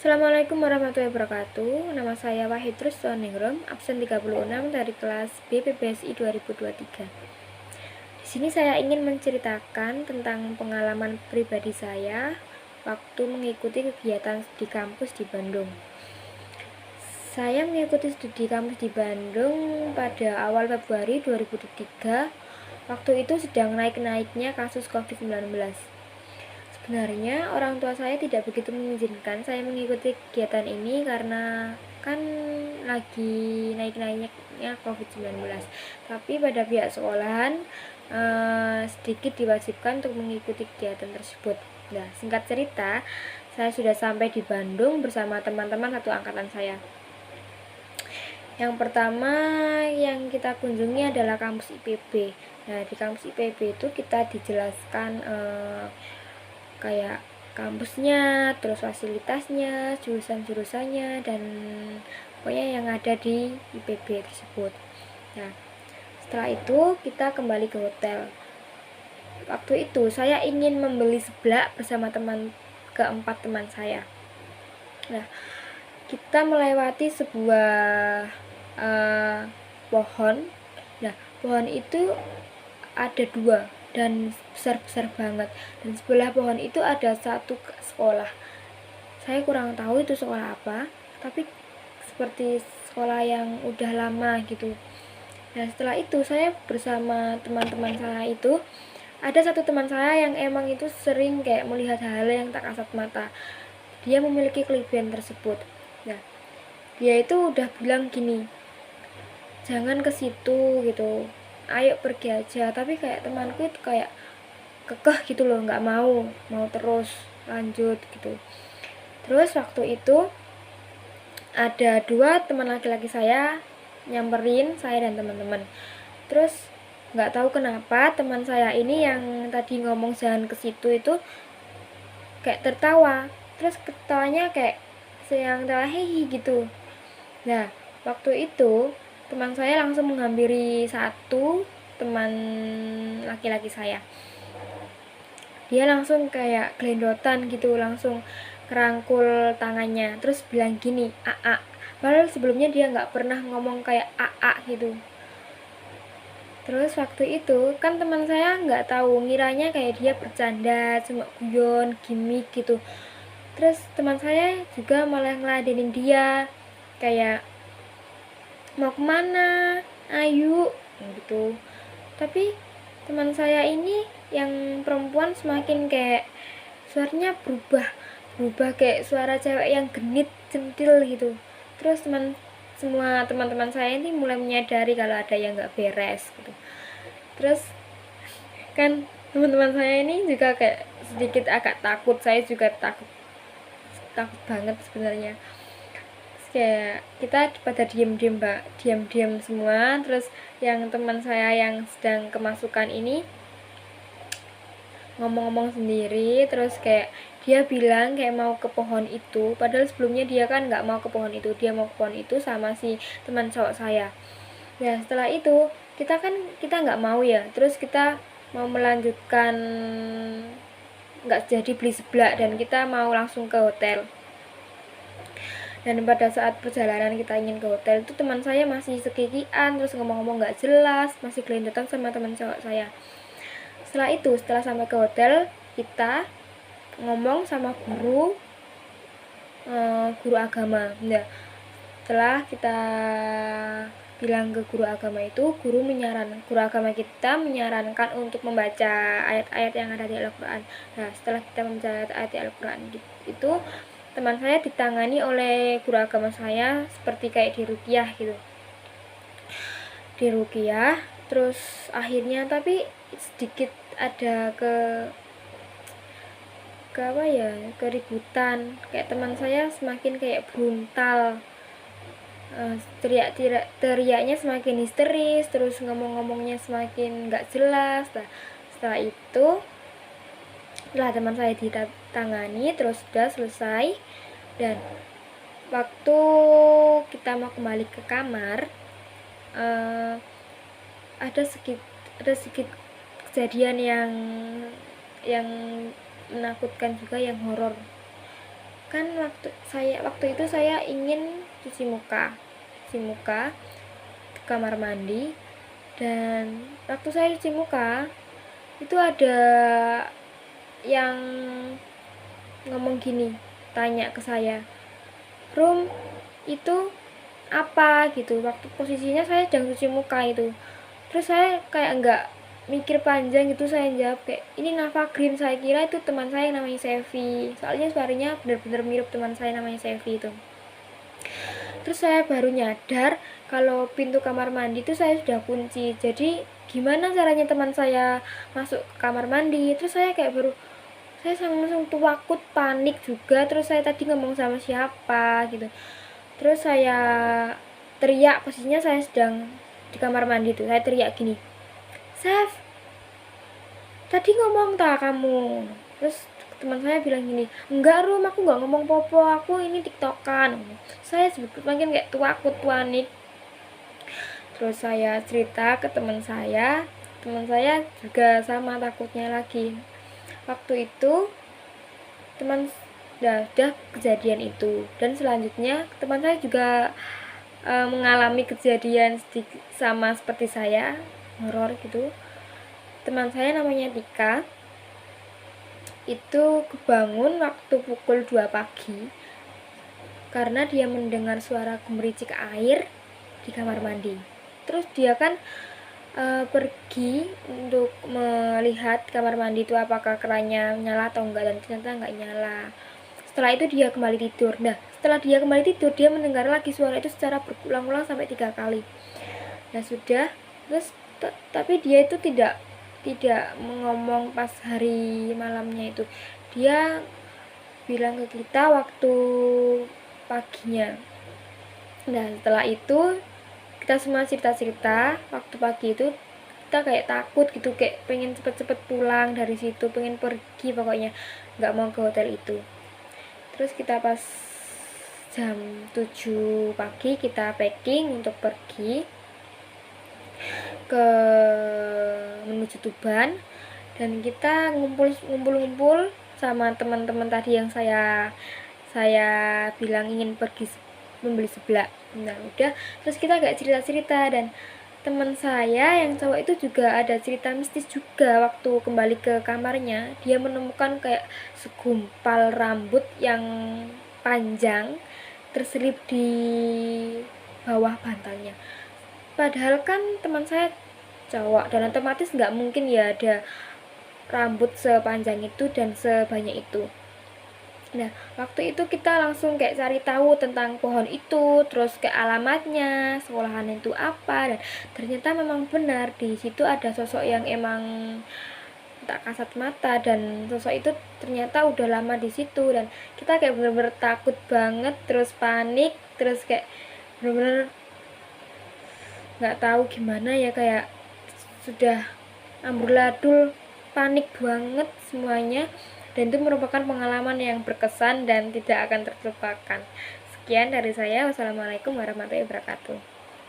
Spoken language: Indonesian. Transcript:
Assalamualaikum warahmatullahi wabarakatuh. Nama saya Wahid Rustoningrum, absen 36 dari kelas BPPSI 2023. Di sini saya ingin menceritakan tentang pengalaman pribadi saya waktu mengikuti kegiatan di kampus di Bandung. Saya mengikuti studi kampus di Bandung pada awal Februari 2023. Waktu itu sedang naik-naiknya kasus COVID-19. Sebenarnya orang tua saya tidak begitu mengizinkan saya mengikuti kegiatan ini karena kan lagi naik-naiknya COVID-19. Tapi pada pihak sekolahan sedikit diwajibkan untuk mengikuti kegiatan tersebut. Nah, singkat cerita, saya sudah sampai di Bandung bersama teman-teman satu angkatan saya. Yang pertama yang kita kunjungi adalah kampus IPB. Nah, di kampus IPB itu kita dijelaskan kayak kampusnya, terus fasilitasnya, jurusan-jurusannya, dan pokoknya yang ada di IPB tersebut. Nah, setelah itu kita kembali ke hotel. Waktu itu saya ingin membeli seblak bersama keempat teman saya. Nah, kita melewati sebuah pohon. Nah, pohon itu ada dua dan besar-besar banget, dan sebelah pohon itu ada satu sekolah. Saya kurang tahu itu sekolah apa, tapi seperti sekolah yang udah lama gitu. Nah, setelah itu saya bersama teman-teman saya itu, ada satu teman saya yang emang itu sering kayak melihat hal yang tak kasat mata. Dia memiliki kelebihan tersebut. Nah, dia itu udah bilang gini, jangan ke situ gitu, ayo pergi aja. Tapi kayak temanku itu kayak kekeh gitu loh, nggak mau terus lanjut gitu. Terus waktu itu ada dua teman laki-laki saya nyamperin saya dan teman-teman. Terus nggak tahu kenapa teman saya ini yang tadi ngomong jangan ke situ itu kayak tertawa. Terus ketawanya kayak yang tawa hehi gitu. Nah, waktu itu teman saya langsung menghampiri satu teman laki-laki saya. Dia langsung kayak gelendotan gitu, langsung kerangkul tangannya, terus bilang gini, AA. Padahal sebelumnya dia nggak pernah ngomong kayak AA gitu. Terus waktu itu kan teman saya nggak tahu, ngiranya kayak dia bercanda, cuma guyon, gimmick gitu. Terus teman saya juga malah ngeladenin dia, kayak mau kemana, ayo gitu. Tapi teman saya ini yang perempuan semakin kayak suaranya berubah kayak suara cewek yang genit centil gitu. Terus semua teman-teman saya ini mulai menyadari kalau ada yang nggak beres gitu. Terus kan teman-teman saya ini juga kayak sedikit agak takut, saya juga takut banget sebenarnya. Terus kayak kita pada diam-diam semua. Terus yang teman saya yang sedang kemasukan ini ngomong-ngomong sendiri, terus kayak dia bilang kayak mau ke pohon itu, padahal sebelumnya dia kan nggak mau ke pohon itu, dia mau ke pohon itu sama si teman cowok saya. Nah, setelah itu kita nggak mau ya, terus kita mau melanjutkan, nggak jadi beli seblak dan kita mau langsung ke hotel. Dan pada saat perjalanan kita ingin ke hotel itu teman saya masih sekikian, terus ngomong-ngomong nggak jelas, masih gelendotan sama teman cowok saya. Setelah sampai ke hotel, kita ngomong sama guru agama. Nah, setelah kita bilang ke guru agama itu, guru agama kita menyarankan untuk membaca ayat-ayat yang ada di Al-Quran. Nah, setelah kita membaca ayat-ayat Al-Quran itu, teman saya ditangani oleh guru agama saya seperti kayak diruqyah gitu. Diruqyah, terus akhirnya tapi sedikit ada keributan, kayak teman saya semakin kayak bruntal, teriaknya semakin histeris, terus ngomongnya semakin nggak jelas. Nah, setelah itu teman saya ditangani, terus sudah selesai, dan waktu kita mau kembali ke kamar, ada sedikit kejadian yang menakutkan juga, yang horor. kan waktu itu saya ingin cuci muka di kamar mandi, dan waktu saya cuci muka itu ada yang ngomong gini, tanya ke saya, "Rum, itu apa?" gitu. Waktu posisinya saya sedang cuci muka itu. Terus saya kayak enggak mikir panjang gitu, saya jawab kayak, "Ini Nafa Green." Saya kira itu teman saya yang namanya Sevi, soalnya suaranya benar-benar mirip teman saya namanya Sevi itu. Terus saya baru nyadar kalau pintu kamar mandi itu saya sudah kunci. Jadi gimana caranya teman saya masuk ke kamar mandi? Terus saya kayak saya langsung takut, panik juga. Terus saya tadi ngomong sama siapa gitu. Terus saya teriak, posisinya saya sedang di kamar mandi tuh. Saya teriak gini, "Sef, tadi ngomong tak kamu?" Terus teman saya bilang gini, "Enggak Rum, aku nggak ngomong popo, aku ini tiktokan." Saya sebut makin kayak takut, panik. Terus saya cerita ke teman saya juga sama takutnya lagi. Waktu itu teman udah kejadian itu, dan selanjutnya teman saya juga mengalami kejadian sama seperti saya, horor gitu. Teman saya namanya Tika, itu kebangun waktu pukul 2 pagi karena dia mendengar suara gemericik air di kamar mandi. Terus dia kan pergi untuk melihat kamar mandi itu apakah kerannya nyala atau enggak, dan ternyata enggak nyala. Setelah itu dia kembali tidur. Nah, setelah dia kembali tidur, dia mendengar lagi suara itu secara berulang-ulang sampai 3 kali. Nah, sudah. Terus tapi dia itu tidak ngomong pas hari malamnya itu. Dia bilang ke kita waktu paginya. Nah, setelah itu kita semua cerita-cerita waktu pagi itu. Kita kayak takut gitu, kayak pengen cepet-cepet pulang dari situ, pengen pergi, pokoknya nggak mau ke hotel itu. Terus kita pas jam 7 pagi kita packing untuk pergi ke menuju Tuban, dan kita ngumpul sama teman-teman tadi yang saya bilang ingin pergi membeli seblak. Nah, udah, terus kita agak cerita-cerita, dan teman saya yang cowok itu juga ada cerita mistis juga. Waktu kembali ke kamarnya, dia menemukan kayak segumpal rambut yang panjang terselip di bawah bantalnya. Padahal kan teman saya cowok, dan otomatis nggak mungkin ya ada rambut sepanjang itu dan sebanyak itu. Nah, waktu itu kita langsung kayak cari tahu tentang pohon itu, terus ke alamatnya, sekolahan itu apa, dan ternyata memang benar di situ ada sosok yang emang tak kasat mata, dan sosok itu ternyata udah lama di situ, dan kita kayak bener-bener takut banget, terus panik, terus kayak bener-bener nggak tahu gimana ya, kayak sudah amburadul, panik banget semuanya. Dan itu merupakan pengalaman yang berkesan dan tidak akan terlupakan. Sekian dari saya. Wassalamualaikum warahmatullahi wabarakatuh.